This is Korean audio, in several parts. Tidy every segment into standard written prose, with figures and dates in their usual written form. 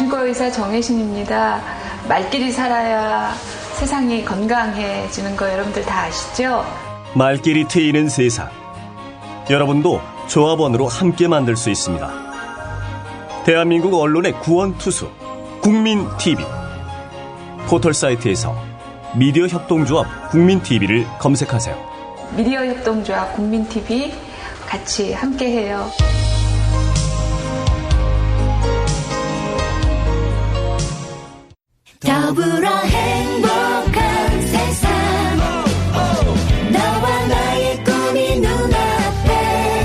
정신과 의사 정혜신입니다. 말끼리 살아야 세상이 건강해지는 거 여러분들 다 아시죠? 말끼리 트이는 세상. 여러분도 조합원으로 함께 만들 수 있습니다. 대한민국 언론의 구원투수 국민TV. 포털 사이트에서 미디어 협동조합 국민TV를 검색하세요. 미디어 협동조합 국민TV 같이 함께해요. 더불어 행복한 세상 너와 나의 꿈이 눈앞에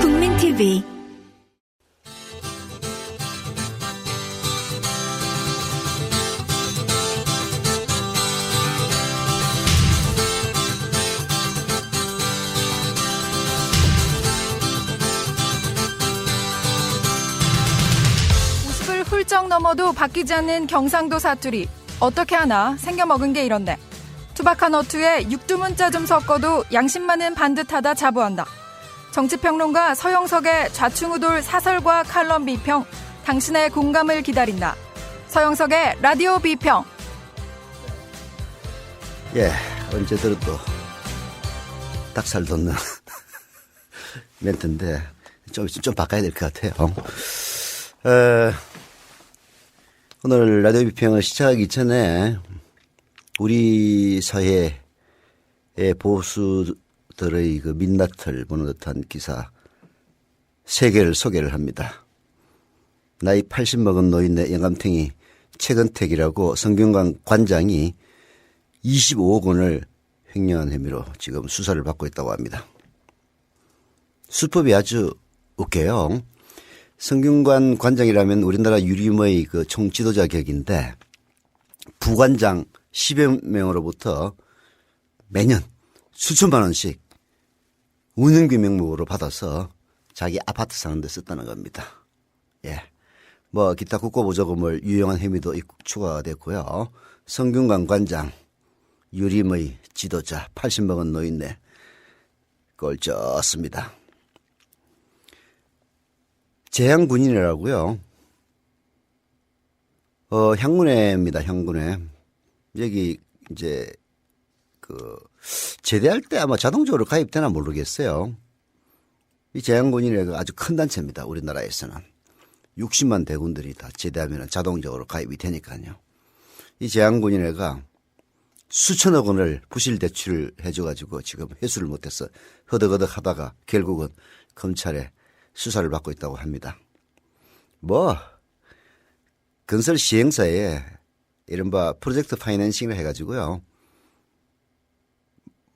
국민TV 훌쩍 넘어도 바뀌지 않는 경상도 사투리. 어떻게 하나 생겨먹은 게 이런데. 투박한 어투에 육두문자 좀 섞어도 양심 많은 반듯하다 자부한다. 정치평론가 서영석의 좌충우돌 사설과 칼럼 비평. 당신의 공감을 기다린다. 서영석의 라디오 비평. 예, 언제 들어도 닭살 돋는 멘트인데 좀 바꿔야 될 것 같아요. 오늘 라디오 비평을 시작하기 전에 우리 사회의 보수들의 그 민낯을 보는 듯한 기사 3개를 소개를 합니다. 나이 80 먹은 노인네 영감탱이 최근택이라고 성균관 관장이 25억 원을 횡령한 혐의로 지금 수사를 받고 있다고 합니다. 수법이 아주 웃겨요. 성균관 관장이라면 우리나라 유림의 그 총지도자 격인데 부관장 10여 명으로부터 매년 수천만 원씩 운영비 명목으로 받아서 자기 아파트 사는 데 썼다는 겁니다. 예. 뭐 기타 국고보조금을 유용한 혐의도 추가가 됐고요. 성균관 관장 유림의 지도자 80 먹은 노인네 꼴쩌습니다. 재향군인이라고요. 향군회입니다. 향군회. 여기 이제 그 제대할 때 아마 자동적으로 가입되나 모르겠어요. 이 재향군인회가 아주 큰 단체입니다. 우리나라에서는 60만 대군들이 다 제대하면 자동적으로 가입이 되니까요. 이 재향군인회가 수천억 원을 부실 대출을 해줘가지고 지금 회수를 못해서 허덕허덕 하다가 결국은 검찰에 수사를 받고 있다고 합니다. 뭐 건설 시행사에 이른바 프로젝트 파이낸싱을 해가지고요.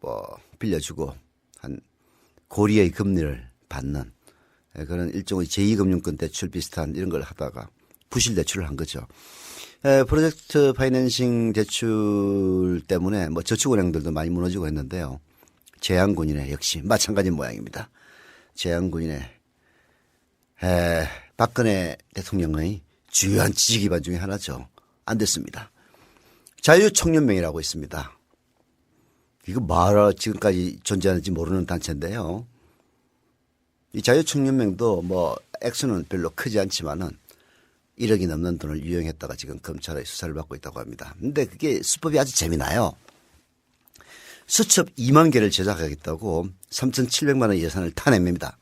뭐 빌려주고 한 고리의 금리를 받는 그런 일종의 제2금융권 대출 비슷한 이런 걸 하다가 부실 대출을 한 거죠. 프로젝트 파이낸싱 대출 때문에 뭐 저축은행들도 많이 무너지고 했는데요. 재향군인회 역시 마찬가지 모양입니다. 재향군인회 박근혜 대통령의 주요한 지지 기반 중에 하나죠. 안 됐습니다. 자유청년맹이라고 있습니다. 이거 뭐라 지금까지 존재하는지 모르는 단체인데요. 이 자유청년맹도 뭐 액수는 별로 크지 않지만은 1억이 넘는 돈을 유용했다가 지금 검찰의 수사를 받고 있다고 합니다. 근데 그게 수법이 아주 재미나요. 수첩 2만 개를 제작하겠다고 3,700만 원 예산을 타냅니다.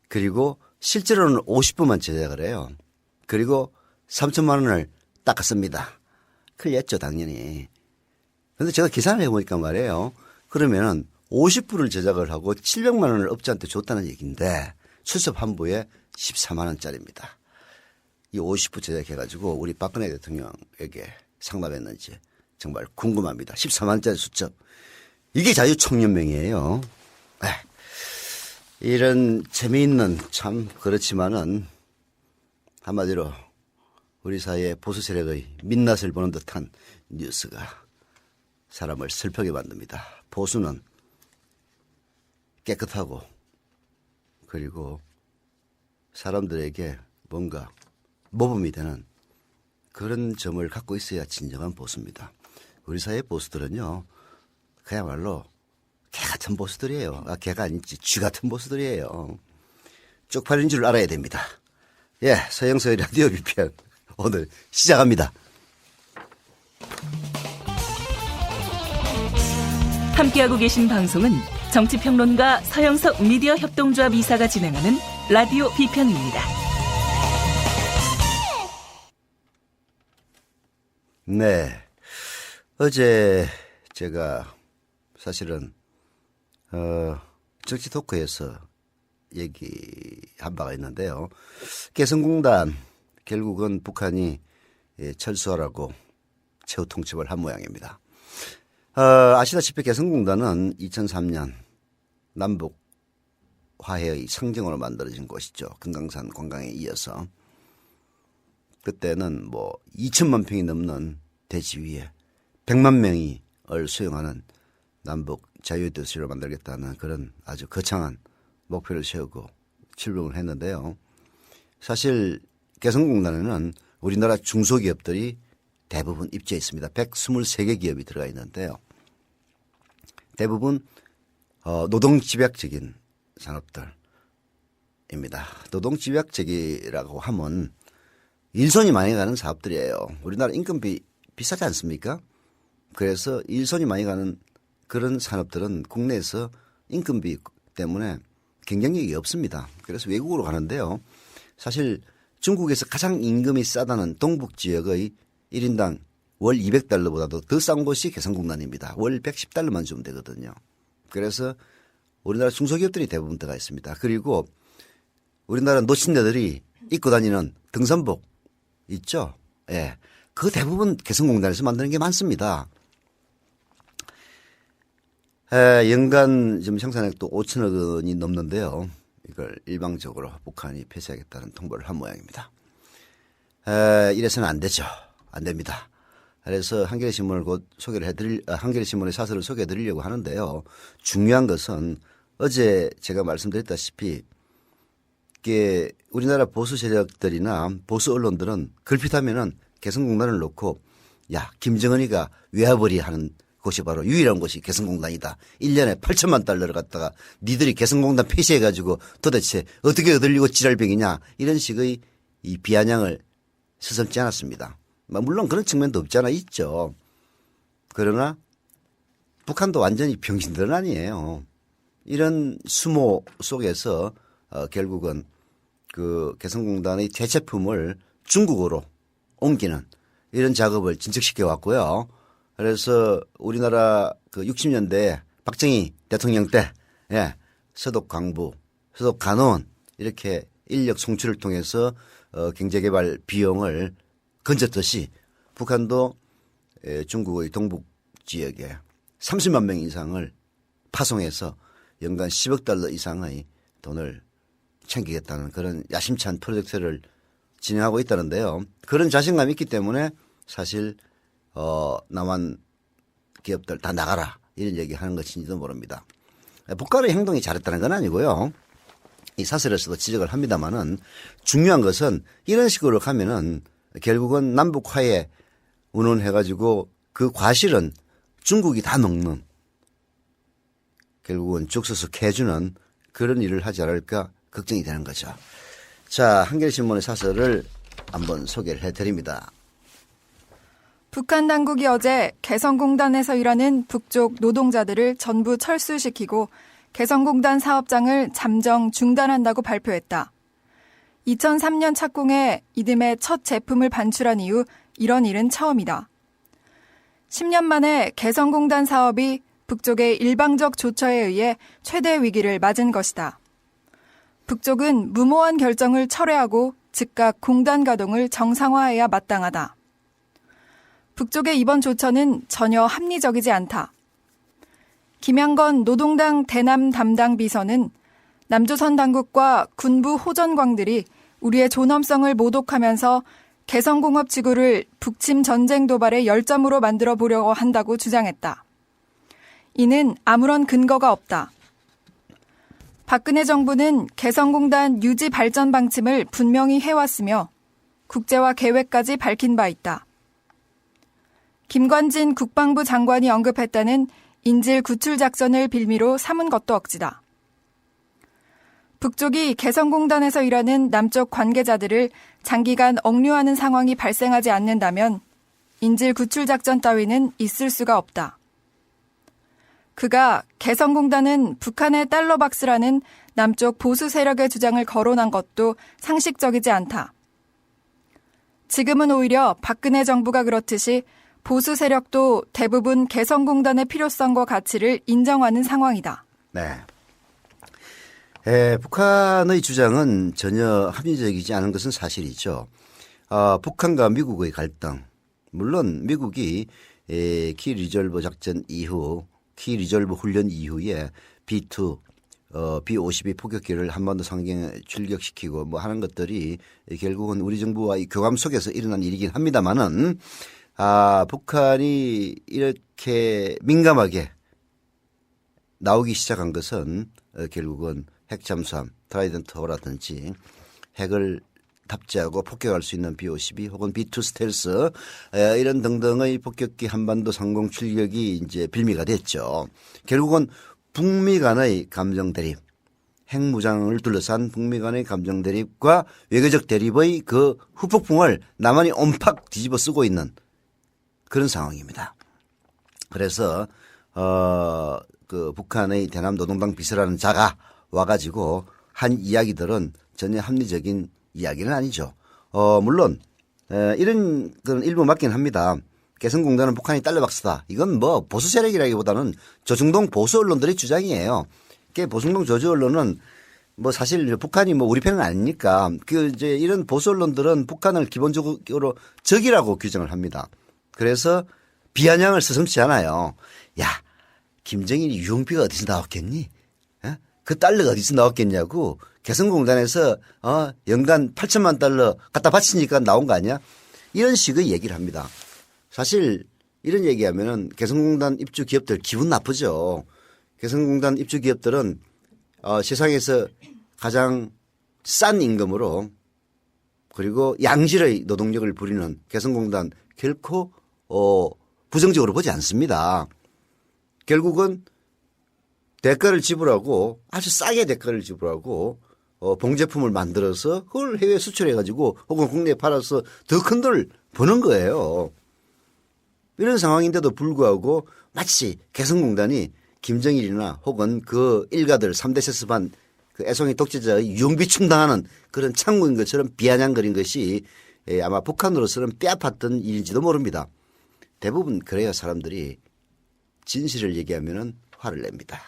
그리고 실제로는 50분만 제작을 해요. 그리고 3천만 원을 닦았습니다. 클렸죠 당연히. 그런데 제가 계산을 해보니까 말이에요. 그러면 50분을 제작을 하고 700만 원을 업자한테 줬다는 얘기인데 수첩 한 부에 14만 원짜리입니다. 이 50부 제작해가지고 우리 박근혜 대통령에게 상납했는지 정말 궁금합니다. 14만 원짜리 수첩. 이게 자유청년맹이에요. 이런 재미있는 참 그렇지만은 한마디로 우리 사회의 보수 세력의 민낯을 보는 듯한 뉴스가 사람을 슬프게 만듭니다. 보수는 깨끗하고 그리고 사람들에게 뭔가 모범이 되는 그런 점을 갖고 있어야 진정한 보수입니다. 우리 사회 보수들은요. 그야말로 개 같은 보수들이에요. 개가 아니지 쥐 같은 보수들이에요. 쪽팔린 줄 알아야 됩니다. 예, 서영서의 라디오 비편 오늘 시작합니다. 함께하고 계신 방송은 정치평론가 서영석 미디어 협동조합 이사가 진행하는 라디오 비편입니다. 네, 어제 제가 사실은 정치 토크에서 얘기한 바가 있는데요. 개성공단 결국은 북한이 철수하라고 최후 통첩을 한 모양입니다. 아시다시피 개성공단은 2003년 남북 화해의 상징으로 만들어진 곳이죠. 금강산 관광에 이어서. 그때는 뭐 2천만 평이 넘는 대지 위에 100만 명이 수용하는 남북 자유도시로 만들겠다는 그런 아주 거창한 목표를 세우고 출범을 했는데요. 사실 개성공단에는 우리나라 중소기업들이 대부분 입주해 있습니다. 123개 기업이 들어가 있는데요. 대부분 노동집약적인 산업들입니다. 노동집약적이라고 하면 일손이 많이 가는 사업들이에요. 우리나라 인건비 비싸지 않습니까? 그래서 일손이 많이 가는 그런 산업들은 국내에서 인건비 때문에 경쟁력이 없습니다. 그래서 외국으로 가는데요. 사실 중국에서 가장 임금이 싸다는 동북 지역의 1인당 월 200달러보다도 더 싼 곳이 개성공단입니다. 월 110달러만 주면 되거든요. 그래서 우리나라 중소기업들이 대부분 들어가 있습니다. 그리고 우리나라 노친네들이 입고 다니는 등산복 있죠? 예. 그 대부분 개성공단에서 만드는 게 많습니다. 연간 지금 생산액도 5천억 원이 넘는데요. 이걸 일방적으로 북한이 폐쇄하겠다는 통보를 한 모양입니다. 이래서는 안 되죠. 안 됩니다. 그래서 한겨레신문을 곧 한겨레신문의 사설을 소개해 드리려고 하는데요. 중요한 것은 어제 제가 말씀드렸다시피 이게 우리나라 보수 세력들이나 보수 언론들은 걸핏하면은 개성공단을 놓고 야, 김정은이가 외화벌이 하는 곳이 바로 유일한 곳이 개성공단이다. 1년에 8천만 달러를 갖다가 니들이 개성공단 폐쇄해가지고 도대체 어떻게 얻으려고 지랄병이냐 이런 식의 이 비아냥을 서슴지 않았습니다. 물론 그런 측면도 없지 않아 있죠. 그러나 북한도 완전히 병신들은 아니에요. 이런 수모 속에서 결국은 그 개성공단의 대체품을 중국으로 옮기는 이런 작업을 진척시켜 왔고요. 그래서 우리나라 그 60년대 박정희 대통령 때 서독 광부, 서독 간원 이렇게 인력 송출을 통해서 경제개발 비용을 건졌듯이 북한도 중국의 동북 지역에 30만 명 이상을 파송해서 연간 10억 달러 이상의 돈을 챙기겠다는 그런 야심찬 프로젝트를 진행하고 있다는데요. 그런 자신감이 있기 때문에 사실 남한 기업들 다 나가라 이런 얘기하는 것인지도 모릅니다. 북한의 행동이 잘했다는 건 아니고요. 이 사설에서도 지적을 합니다마는 중요한 것은 이런 식으로 가면은 결국은 남북 화해 운운해가지고 그 과실은 중국이 다 먹는 결국은 죽수숙 해주는 그런 일을 하지 않을까 걱정이 되는 거죠. 자, 한겨레신문의 사설을 한번 소개를 해드립니다. 북한 당국이 어제 개성공단에서 일하는 북쪽 노동자들을 전부 철수시키고 개성공단 사업장을 잠정 중단한다고 발표했다. 2003년 착공해 이듬해 첫 제품을 반출한 이후 이런 일은 처음이다. 10년 만에 개성공단 사업이 북쪽의 일방적 조처에 의해 최대 위기를 맞은 것이다. 북쪽은 무모한 결정을 철회하고 즉각 공단 가동을 정상화해야 마땅하다. 북쪽의 이번 조처는 전혀 합리적이지 않다. 김양건 노동당 대남 담당 비서는 남조선 당국과 군부 호전광들이 우리의 존엄성을 모독하면서 개성공업 지구를 북침 전쟁 도발의 열점으로 만들어 보려고 한다고 주장했다. 이는 아무런 근거가 없다. 박근혜 정부는 개성공단 유지 발전 방침을 분명히 해왔으며 국제화 계획까지 밝힌 바 있다. 김관진 국방부 장관이 언급했다는 인질 구출 작전을 빌미로 삼은 것도 억지다. 북쪽이 개성공단에서 일하는 남쪽 관계자들을 장기간 억류하는 상황이 발생하지 않는다면 인질 구출 작전 따위는 있을 수가 없다. 그가 개성공단은 북한의 달러박스라는 남쪽 보수 세력의 주장을 거론한 것도 상식적이지 않다. 지금은 오히려 박근혜 정부가 그렇듯이 보수 세력도 대부분 개성공단의 필요성과 가치를 인정하는 상황이다. 네. 북한의 주장은 전혀 합리적이지 않은 것은 사실이죠. 북한과 미국의 갈등, 물론 미국이 키 리졸브 작전 이후, 키 리졸브 훈련 이후에 B2, B-52 포격기를 한반도 상경에 출격시키고 뭐 하는 것들이 결국은 우리 정부와의 교감 속에서 일어난 일이긴 합니다만은 북한이 이렇게 민감하게 나오기 시작한 것은 결국은 핵 잠수함 트라이던트4라든지 핵을 탑재하고 폭격할 수 있는 B-52 혹은 B-2 스텔스 이런 등등의 폭격기 한반도 상공 출격이 이제 빌미가 됐죠. 결국은 북미 간의 감정 대립, 핵무장을 둘러싼 북미 간의 감정 대립과 외교적 대립의 그 후폭풍을 남한이 온팍 뒤집어 쓰고 있는 그런 상황입니다. 그래서 그 북한의 대남 노동당 비서라는 자가 와가지고 한 이야기들은 전혀 합리적인 이야기는 아니죠. 물론 이런 그런 일부 맞긴 합니다. 개성공단은 북한이 달러박스다. 이건 뭐 보수 세력이라기보다는 조중동 보수 언론들의 주장이에요. 보수동 조주 언론은 뭐 사실 북한이 뭐 우리 편은 아니니까 그 이제 이런 보수 언론들은 북한을 기본적으로 적이라고 규정을 합니다. 그래서 비아냥을 서슴지 않아요. 야, 김정일이 유흥비가 어디서 나왔겠니? 그 달러가 어디서 나왔겠냐고 개성공단에서 연간 8천만 달러 갖다 바치니까 나온 거 아니야? 이런 식의 얘기를 합니다. 사실 이런 얘기하면은 개성공단 입주 기업들 기분 나쁘죠. 개성공단 입주 기업들은 세상에서 가장 싼 임금으로 그리고 양질의 노동력을 부리는 개성공단 결코 부정적으로 보지 않습니다. 결국은 대가를 지불하고 아주 싸게 대가를 지불하고 봉제품을 만들어서 그걸 해외 수출해 가지고 혹은 국내에 팔아서 더 큰 돈을 버는 거예요. 이런 상황인데도 불구하고 마치 개성공단이 김정일이나 혹은 그 일가들 3대 세습한 그 애송이 독재자의 유흥비 충당하는 그런 창구인 것처럼 비아냥거린 것이 아마 북한으로서는 뼈아팠던 일인지도 모릅니다. 대부분 그래요. 사람들이 진실을 얘기하면은 화를 냅니다.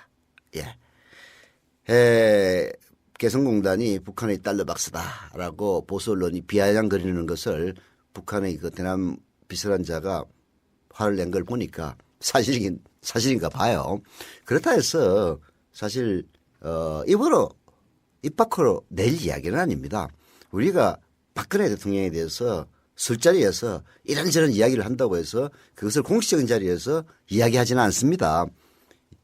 개성공단이 북한의 달러박스다라고 보수 언론이 비아냥거리는 것을 북한의 그 대남 비서란 자가 화를 낸 걸 보니까 사실인가 봐요. 그렇다 해서 사실 입 밖으로 낼 이야기는 아닙니다. 우리가 박근혜 대통령에 대해서 술자리에서 이런저런 이야기를 한다고 해서 그것을 공식적인 자리에서 이야기하지는 않습니다.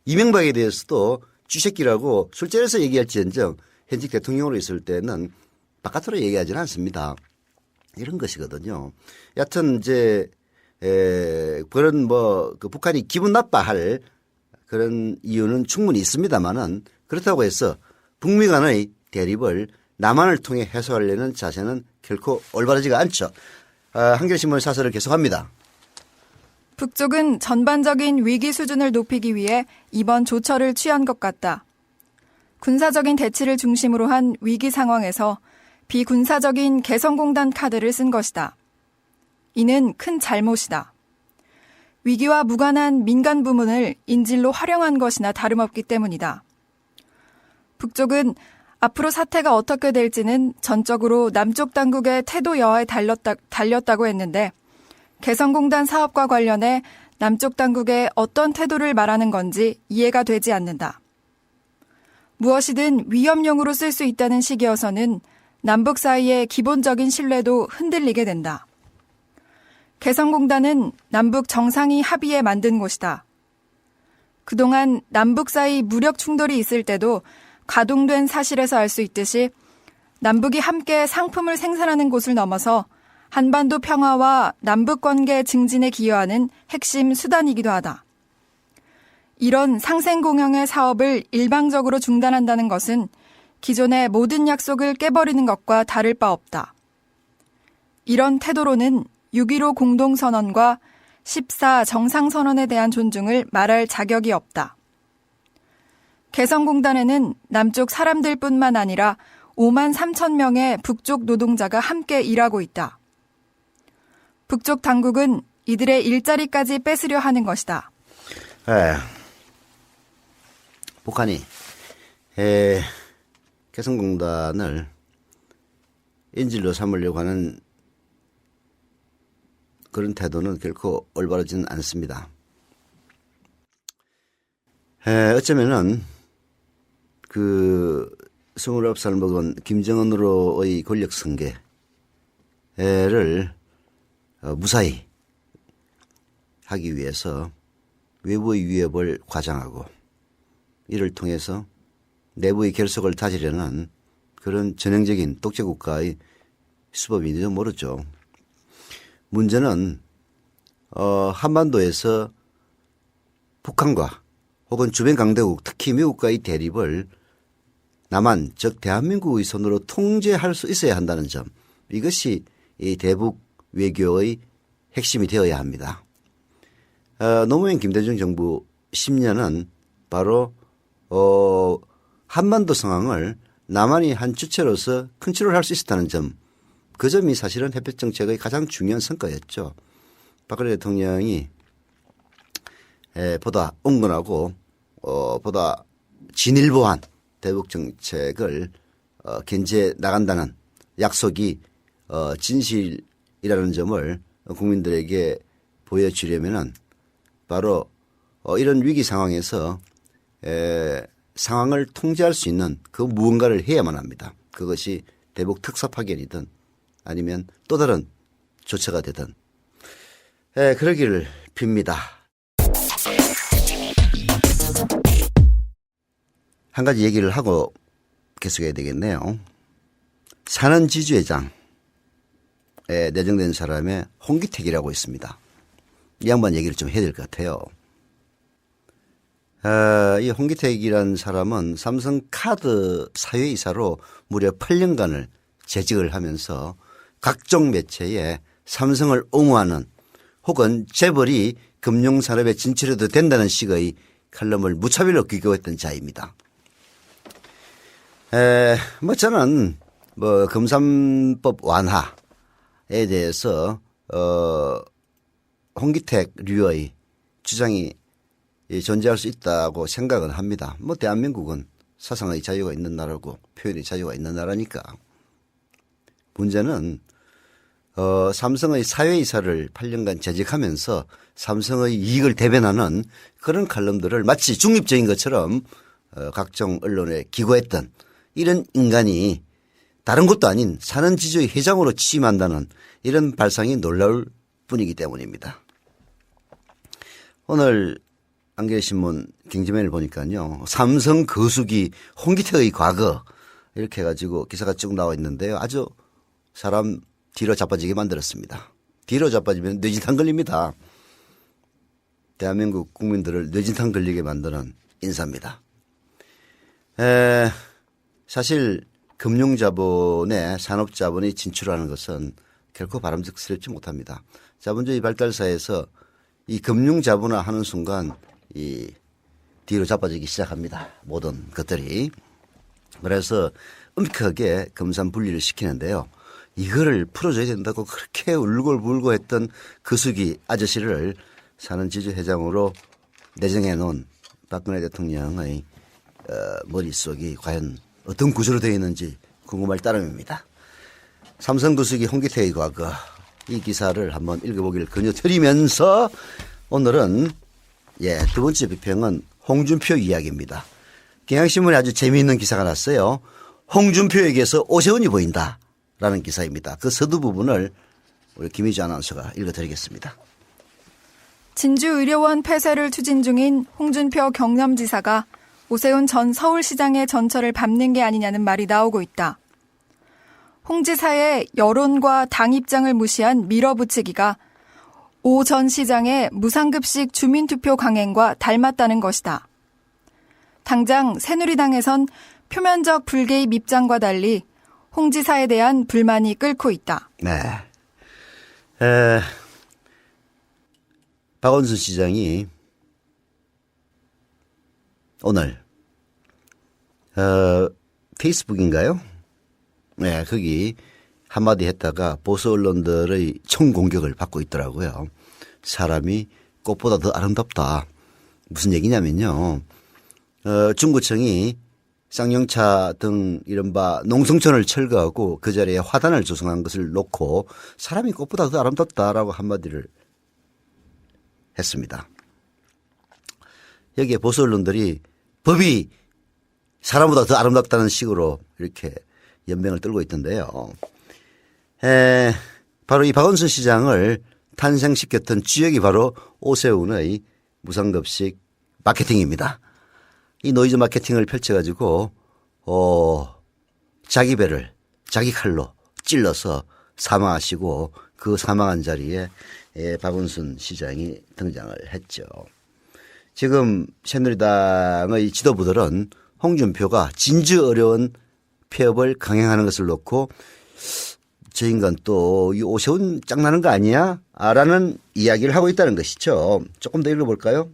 이명박에 대해서도 쥐새끼라고 술자리에서 얘기할지언정 현직 대통령으로 있을 때는 바깥으로 얘기하지는 않습니다. 이런 것이거든요. 여하튼 이제 그런 그 북한이 기분 나빠할 그런 이유는 충분히 있습니다만은 그렇다고 해서 북미 간의 대립을 남한을 통해 해소하려는 자세는 결코 올바르지가 않죠. 한겨레신문 사설을 계속합니다. 북쪽은 전반적인 위기 수준을 높이기 위해 이번 조처를 취한 것 같다. 군사적인 대치를 중심으로 한 위기 상황에서 비군사적인 개성공단 카드를 쓴 것이다. 이는 큰 잘못이다. 위기와 무관한 민간 부문을 인질로 활용한 것이나 다름없기 때문이다. 북쪽은 앞으로 사태가 어떻게 될지는 전적으로 남쪽 당국의 태도 여하에 달렸다고 했는데 개성공단 사업과 관련해 남쪽 당국의 어떤 태도를 말하는 건지 이해가 되지 않는다. 무엇이든 위협용으로 쓸 수 있다는 시기여서는 남북 사이의 기본적인 신뢰도 흔들리게 된다. 개성공단은 남북 정상이 합의해 만든 곳이다. 그동안 남북 사이 무력 충돌이 있을 때도 가동된 사실에서 알 수 있듯이 남북이 함께 상품을 생산하는 곳을 넘어서 한반도 평화와 남북 관계 증진에 기여하는 핵심 수단이기도 하다. 이런 상생공영의 사업을 일방적으로 중단한다는 것은 기존의 모든 약속을 깨버리는 것과 다를 바 없다. 이런 태도로는 6.15 공동선언과 14 정상선언에 대한 존중을 말할 자격이 없다. 개성공단에는 남쪽 사람들뿐만 아니라 5만 3천 명의 북쪽 노동자가 함께 일하고 있다. 북쪽 당국은 이들의 일자리까지 뺏으려 하는 것이다. 북한이 개성공단을 인질로 삼으려고 하는 그런 태도는 결코 올바르지는 않습니다. 어쩌면은 그 29살 먹은 김정은으로의 권력 승계를 무사히 하기 위해서 외부의 위협을 과장하고 이를 통해서 내부의 결속을 다지려는 그런 전형적인 독재국가의 수법인지도 모르죠. 문제는 한반도에서 북한과 혹은 주변 강대국 특히 미국과의 대립을 남한 즉 대한민국의 손으로 통제할 수 있어야 한다는 점, 이것이 이 대북 외교의 핵심이 되어야 합니다. 노무현 김대중 정부 10년은 바로 한반도 상황을 남한이 한 주체로서 컨트롤할 수 있었다는 점, 그 점이 사실은 햇볕 정책의 가장 중요한 성과였죠. 박근혜 대통령이 보다 온건하고 보다 진일보한 대북 정책을 견제 나간다는 약속이 진실이라는 점을 국민들에게 보여주려면은 바로 이런 위기 상황에서 상황을 통제할 수 있는 그 무언가를 해야만 합니다. 그것이 대북 특사 파견이든 아니면 또 다른 조처가 되든 그러기를 빕니다. 한 가지 얘기를 하고 계속해야 되겠네요. 사는 지주회장에 내정된 사람의 홍기택이라고 있습니다. 이 양반 얘기를 좀 해야 될 것 같아요. 이 홍기택이라는 사람은 삼성카드 사회이사로 무려 8년간을 재직을 하면서 각종 매체에 삼성을 옹호하는 혹은 재벌이 금융산업에 진출해도 된다는 식의 칼럼을 무차별로 기고했던 자입니다. 저는 금산법 완화에 대해서 홍기택류의 주장이 존재할 수 있다고 생각은 합니다. 대한민국은 사상의 자유가 있는 나라고 표현의 자유가 있는 나라니까. 문제는 삼성의 사회이사를 8년간 재직하면서 삼성의 이익을 대변하는 그런 칼럼들을 마치 중립적인 것처럼 각종 언론에 기고했던 이런 인간이 다른 것도 아닌 사는 지주의 회장으로 취임한다는 이런 발상이 놀라울 뿐이기 때문입니다. 오늘 한겨레신문 경제면을 보니까요. 삼성 거수기 홍기택의 과거 이렇게 해가지고 기사가 쭉 나와 있는데요. 아주 사람 뒤로 자빠지게 만들었습니다. 뒤로 자빠지면 뇌진탕 걸립니다. 대한민국 국민들을 뇌진탕 걸리게 만드는 인사입니다. 사실 금융자본에 산업자본이 진출하는 것은 결코 바람직스럽지 못합니다. 자본주의 발달사에서 이 금융자본화 하는 순간 이 뒤로 자빠지기 시작합니다. 모든 것들이. 그래서 엄격하게 금산 분리를 시키는데요. 이거를 풀어줘야 된다고 그렇게 울고불고 했던 거수기 아저씨를 사는 지주회장으로 내정해 놓은 박근혜 대통령의 머릿속이 과연 어떤 구조로 되어 있는지 궁금할 따름입니다. 삼성 거수기 홍기택의 과거, 이 기사를 한번 읽어보기를 권유드리면서 오늘은 두 번째 비평은 홍준표 이야기입니다. 경향신문에 아주 재미있는 기사가 났어요. 홍준표에게서 오세훈이 보인다라는 기사입니다. 그 서두 부분을 우리 김희주 아나운서가 읽어드리겠습니다. 진주의료원 폐쇄를 추진 중인 홍준표 경남지사가 오세훈 전 서울시장의 전철을 밟는 게 아니냐는 말이 나오고 있다. 홍 지사의 여론과 당 입장을 무시한 밀어붙이기가 오 전 시장의 무상급식 주민투표 강행과 닮았다는 것이다. 당장 새누리당에선 표면적 불개입 입장과 달리 홍 지사에 대한 불만이 끓고 있다. 네. 박원순 시장이 오늘 페이스북인가요? 네, 거기 한마디 했다가 보수 언론들의 총공격을 받고 있더라고요. 사람이 꽃보다 더 아름답다. 무슨 얘기냐면요. 중구청이 쌍용차 등 이른바 농성촌을 철거하고 그 자리에 화단을 조성한 것을 놓고 사람이 꽃보다 더 아름답다라고 한마디를 했습니다. 여기에 보수 언론들이 법이 사람보다 더 아름답다는 식으로 이렇게 연맹을 떨고 있던데요. 바로 이 박원순 시장을 탄생시켰던 주역이 바로 오세훈의 무상급식 마케팅입니다. 이 노이즈 마케팅을 펼쳐가지고 자기 배를 자기 칼로 찔러서 사망하시고 그 사망한 자리에 박원순 시장이 등장을 했죠. 지금 새누리당의 지도부들은 홍준표가 진주 어려운 폐업을 강행하는 것을 놓고 저 인간 또 이 오세훈 짱나는 거 아니야? 라는 이야기를 하고 있다는 것이죠. 조금 더 읽어볼까요?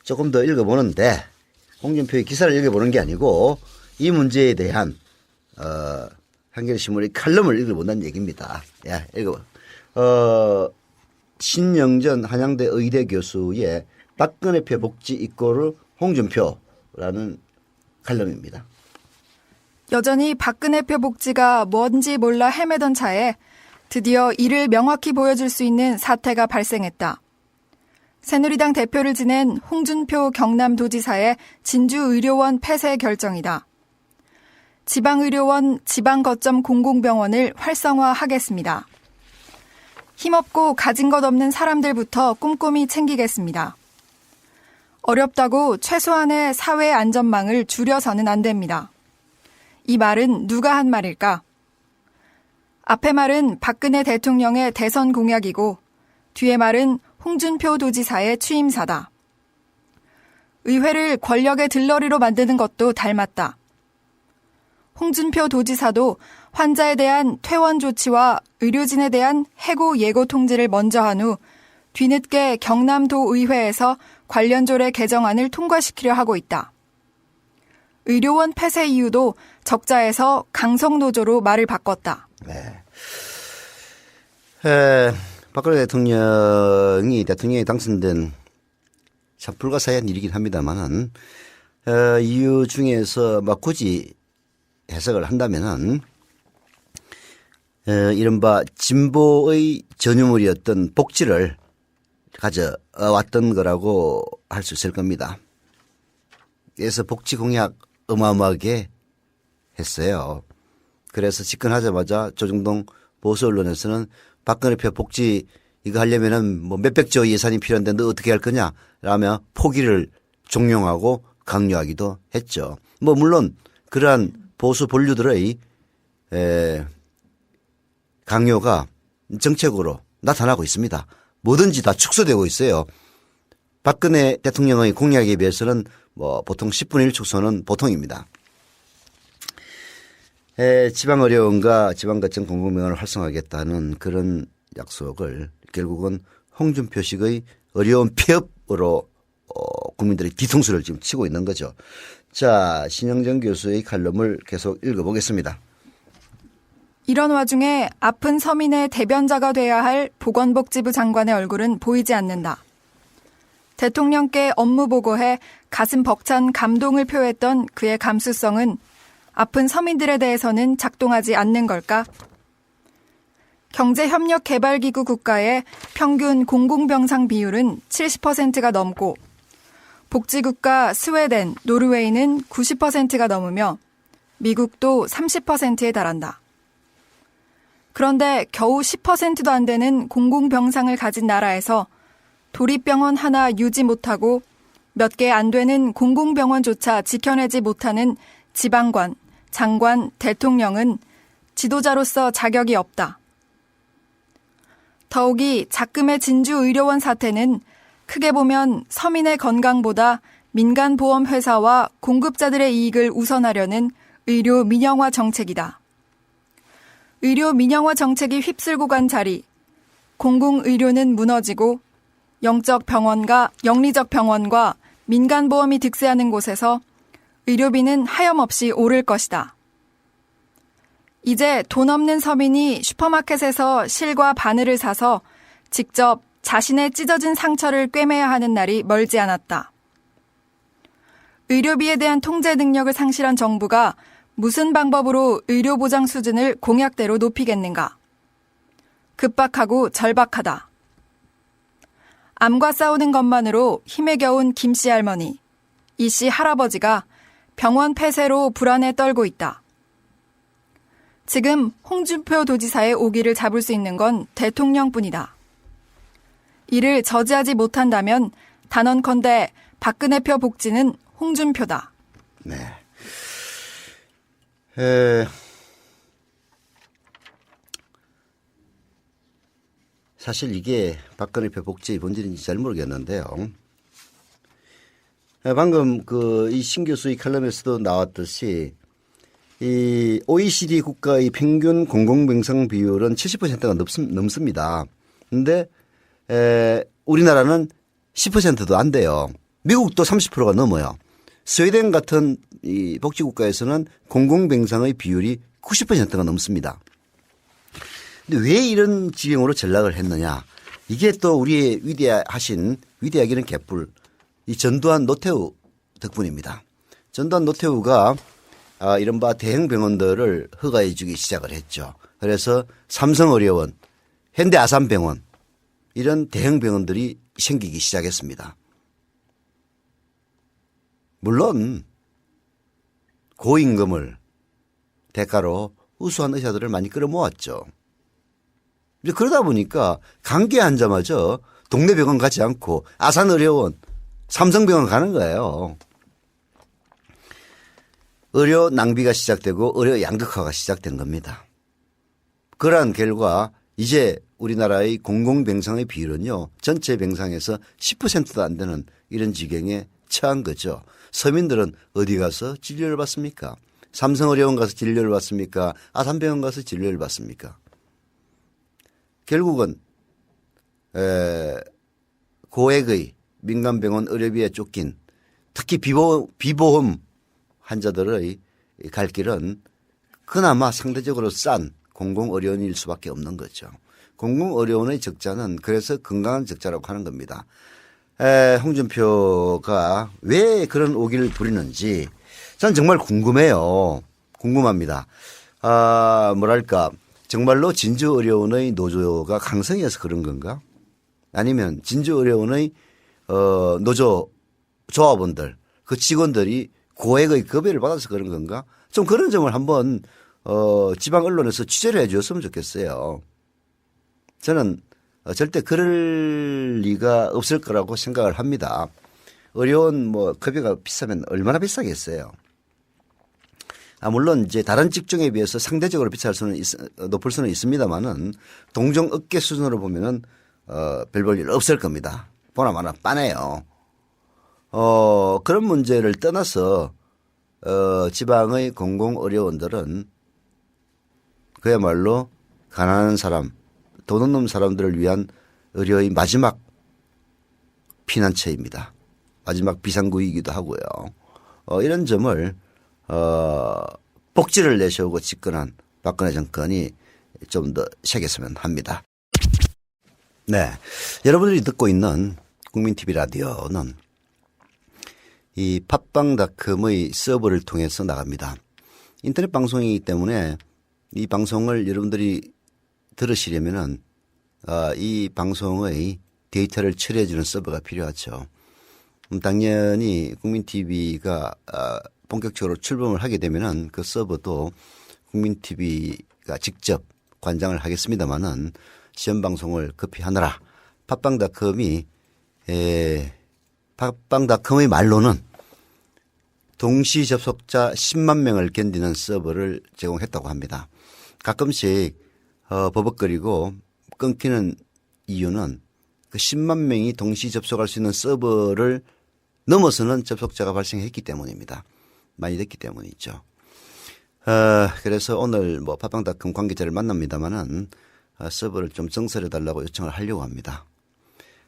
조금 더 읽어보는데 홍준표의 기사를 읽어보는 게 아니고 이 문제에 대한 한겨레신문의 칼럼을 읽어본다는 얘기입니다. 읽어봐. 신영전 한양대 의대 교수의 박근혜표 복지 이꼬르 홍준표라는 칼럼입니다. 여전히 박근혜표 복지가 뭔지 몰라 헤매던 차에 드디어 이를 명확히 보여줄 수 있는 사태가 발생했다. 새누리당 대표를 지낸 홍준표 경남도지사의 진주의료원 폐쇄 결정이다. 지방의료원 지방거점 공공병원을 활성화하겠습니다. 힘없고 가진 것 없는 사람들부터 꼼꼼히 챙기겠습니다. 어렵다고 최소한의 사회 안전망을 줄여서는 안 됩니다. 이 말은 누가 한 말일까? 앞의 말은 박근혜 대통령의 대선 공약이고 뒤의 말은 홍준표 도지사의 취임사다. 의회를 권력의 들러리로 만드는 것도 닮았다. 홍준표 도지사도 환자에 대한 퇴원 조치와 의료진에 대한 해고 예고 통지를 먼저 한 후 뒤늦게 경남도 의회에서 관련 조례 개정안을 통과시키려 하고 있다. 의료원 폐쇄 이유도 적자에서 강성노조로 말을 바꿨다. 네. 박근혜 대통령이 당선된 참 불가사의한 일이긴 합니다만은 이유 중에서 막 굳이 해석을 한다면은 이른바 진보의 전유물이었던 복지를 가져왔던 거라고 할 수 있을 겁니다. 그래서 복지 공약 어마어마하게 했어요. 그래서 집권하자마자 조중동 보수 언론에서는 박근혜표 복지 이거 하려면은 뭐 몇백조 예산이 필요한데 너 어떻게 할 거냐 라며 포기를 종용하고 강요하기도 했죠. 뭐 물론 그러한 보수 본류들의 강요가 정책으로 나타나고 있습니다. 뭐든지 다 축소되고 있어요. 박근혜 대통령의 공약에 비해서는 뭐 보통 10분의 1 축소는 보통입니다. 지방의료원과 지방거점 공공병원을 활성화하겠다는 그런 약속을 결국은 홍준표식의 어려운 폐업으로 국민들이 뒤통수를 지금 치고 있는 거죠. 자, 신영정 교수의 칼럼을 계속 읽어보겠습니다. 이런 와중에 아픈 서민의 대변자가 돼야 할 보건복지부 장관의 얼굴은 보이지 않는다. 대통령께 업무 보고해 가슴 벅찬 감동을 표했던 그의 감수성은 아픈 서민들에 대해서는 작동하지 않는 걸까? 경제협력개발기구 국가의 평균 공공병상 비율은 70%가 넘고 복지국가 스웨덴, 노르웨이는 90%가 넘으며 미국도 30%에 달한다. 그런데 겨우 10%도 안 되는 공공병상을 가진 나라에서 도립병원 하나 유지 못하고 몇 개 안 되는 공공병원조차 지켜내지 못하는 지방관, 장관, 대통령은 지도자로서 자격이 없다. 더욱이 작금의 진주의료원 사태는 크게 보면 서민의 건강보다 민간보험회사와 공급자들의 이익을 우선하려는 의료 민영화 정책이다. 의료 민영화 정책이 휩쓸고 간 자리, 공공의료는 무너지고 영적 병원과 영리적 병원과 민간보험이 득세하는 곳에서 의료비는 하염없이 오를 것이다. 이제 돈 없는 서민이 슈퍼마켓에서 실과 바늘을 사서 직접 자신의 찢어진 상처를 꿰매야 하는 날이 멀지 않았다. 의료비에 대한 통제 능력을 상실한 정부가 무슨 방법으로 의료보장 수준을 공약대로 높이겠는가? 급박하고 절박하다. 암과 싸우는 것만으로 힘에 겨운 김씨 할머니, 이씨 할아버지가 병원 폐쇄로 불안에 떨고 있다. 지금 홍준표 도지사의 오기를 잡을 수 있는 건 대통령뿐이다. 이를 저지하지 못한다면 단언컨대 박근혜표 복지는 홍준표다. 네. 사실 이게 박근혜표 복지의 본질인지 잘 모르겠는데요. 방금 이 신교수의 칼럼에서도 나왔듯이 이 OECD 국가의 평균 공공병상 비율은 70%가 넘습니다. 근데 우리나라는 10%도 안 돼요. 미국도 30%가 넘어요. 스웨덴 같은 이 복지국가에서는 공공병상의 비율이 90%가 넘습니다. 근데 왜 이런 지경으로 전락을 했느냐. 이게 또 우리의 위대하기는 개뿔 이 전두환 노태우 덕분입니다. 전두환 노태우가 이른바 대형 병원들을 허가해 주기 시작을 했죠. 그래서 삼성의료원, 현대아산병원 이런 대형 병원들이 생기기 시작했습니다. 물론 고임금을 대가로 우수한 의사들을 많이 끌어모았죠. 이제 그러다 보니까 감기에 앉자마자 동네 병원 가지 않고 아산의료원, 삼성병원 가는 거예요. 의료 낭비가 시작되고 의료 양극화가 시작된 겁니다. 그러한 결과 이제 우리나라의 공공병상의 비율은요. 전체 병상에서 10%도 안 되는 이런 지경에 처한 거죠. 서민들은 어디 가서 진료를 받습니까? 삼성의료원 가서 진료를 받습니까? 아산병원 가서 진료를 받습니까? 결국은 고액의 민간병원 의료비에 쫓긴 특히 비보험 환자들의 갈 길은 그나마 상대적으로 싼 공공의료원일 수밖에 없는 거죠. 공공의료원의 적자는 그래서 건강한 적자라고 하는 겁니다. 홍준표가 왜 그런 오기를 부리는지 저는 정말 궁금해요. 궁금합니다. 뭐랄까 정말로 진주의료원의 노조가 강성이어서 그런 건가? 아니면 진주의료원의 노조 조합원들 그 직원들이 고액의 급여를 받아서 그런 건가? 좀 그런 점을 한번 지방 언론에서 취재를 해 주었으면 좋겠어요. 저는 절대 그럴 리가 없을 거라고 생각을 합니다. 의료원 급여가 비싸면 얼마나 비싸겠어요. 물론 이제 다른 직종에 비해서 상대적으로 높을 수는 있습니다만은 동종 업계 수준으로 보면은 별 볼 일 없을 겁니다. 보나마나 빤해요. 그런 문제를 떠나서 지방의 공공의료원들은 그야말로 가난한 사람, 돈 없는 사람들을 위한 의료의 마지막 피난처입니다. 마지막 비상구이기도 하고요. 이런 점을 복지를 내세우고 집권한 박근혜 정권이 좀 더 새겼으면 합니다. 네, 여러분들이 듣고 있는 국민TV 라디오는 이 팟빵닷컴의 서버를 통해서 나갑니다. 인터넷 방송이기 때문에 이 방송을 여러분들이 들으시려면은 이 방송의 데이터를 처리해 주는 서버가 필요하죠. 당연히 국민TV가 본격적으로 출범을 하게 되면은 그 서버도 국민TV가 직접 관장을 하겠습니다만은 시험 방송을 급히 하느라 팟빵닷컴의 말로는 동시 접속자 10만 명을 견디는 서버를 제공했다고 합니다. 가끔씩 버벅거리고 끊기는 이유는 그 10만 명이 동시 접속할 수 있는 서버를 넘어서는 접속자가 발생했기 때문입니다. 많이 됐기 때문이죠. 그래서 오늘 뭐 팟빵닷컴 관계자를 만납니다만은 서버를 좀 정설해 달라고 요청을 하려고 합니다.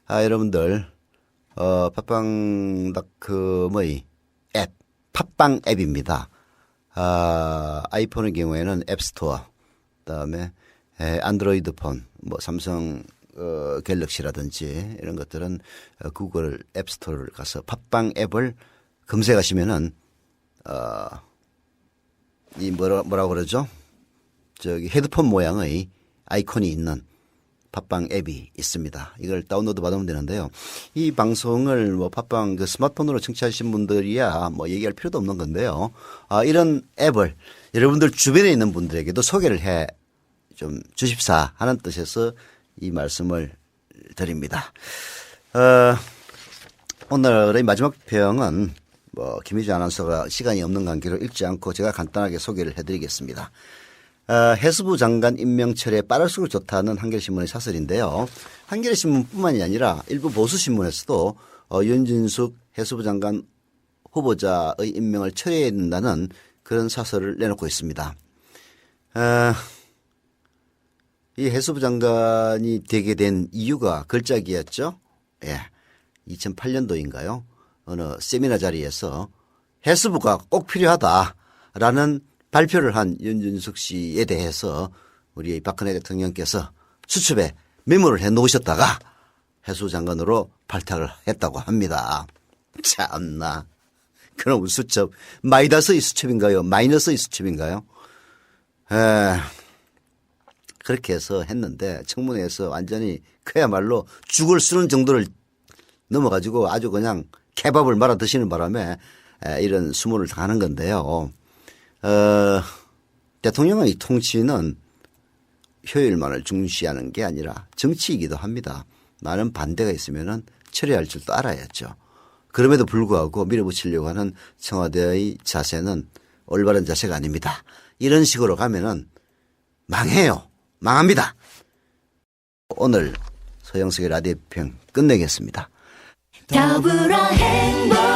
여러분들 팟빵닷컴의 앱, 팟빵 앱입니다. 아이폰의 경우에는 앱스토어, 그다음에 안드로이드 폰, 뭐 삼성 갤럭시라든지 이런 것들은 구글 앱스토어를 가서 팟빵 앱을 검색하시면은 이 뭐라고 그러죠? 저기 헤드폰 모양의 아이콘이 있는 팟빵 앱이 있습니다. 이걸 다운로드 받으면 되는데요. 이 방송을 뭐 팟빵 그 스마트폰으로 청취하신 분들이야 뭐 얘기할 필요도 없는 건데요. 이런 앱을 여러분들 주변에 있는 분들에게도 소개를 해 좀 주십사 하는 뜻에서 이 말씀을 드립니다. 오늘의 마지막 평은 뭐 김희주 아나운서가 시간이 없는 관계로 읽지 않고 제가 간단하게 소개를 해드리겠습니다. 해수부 장관 임명 철회 빠를수록 좋다는 한겨레신문의 사설인데요. 한겨레신문뿐만이 아니라 일부 보수신문에서도 윤진숙 해수부 장관 후보자의 임명을 철회해야 된다는 그런 사설을 내놓고 있습니다. 이 해수부 장관이 되게 된 이유가 걸작이었죠. 예, 2008년도인가요? 어느 세미나 자리에서 해수부가 꼭 필요하다라는 발표를 한 윤준숙 씨에 대해서 우리 박근혜 대통령께서 수첩에 메모를 해 놓으셨다가 해수부 장관으로 발탁을 했다고 합니다. 참나. 그럼 수첩 마이너스의 수첩인가요? 마이너스의 수첩인가요? 그렇게 해서 했는데 청문회에서 완전히 그야말로 죽을 쓰는 정도를 넘어가지고 아주 그냥 케밥을 말아 드시는 바람에 이런 수모를 당하는 건데요. 대통령의 통치는 효율만을 중시하는 게 아니라 정치이기도 합니다. 많은 반대가 있으면은 처리할 줄도 알아야죠. 그럼에도 불구하고 밀어붙이려고 하는 청와대의 자세는 올바른 자세가 아닙니다. 이런 식으로 가면은 망해요. 망합니다. 오늘 서영석의 라디오 편 끝내겠습니다. 더불어 행복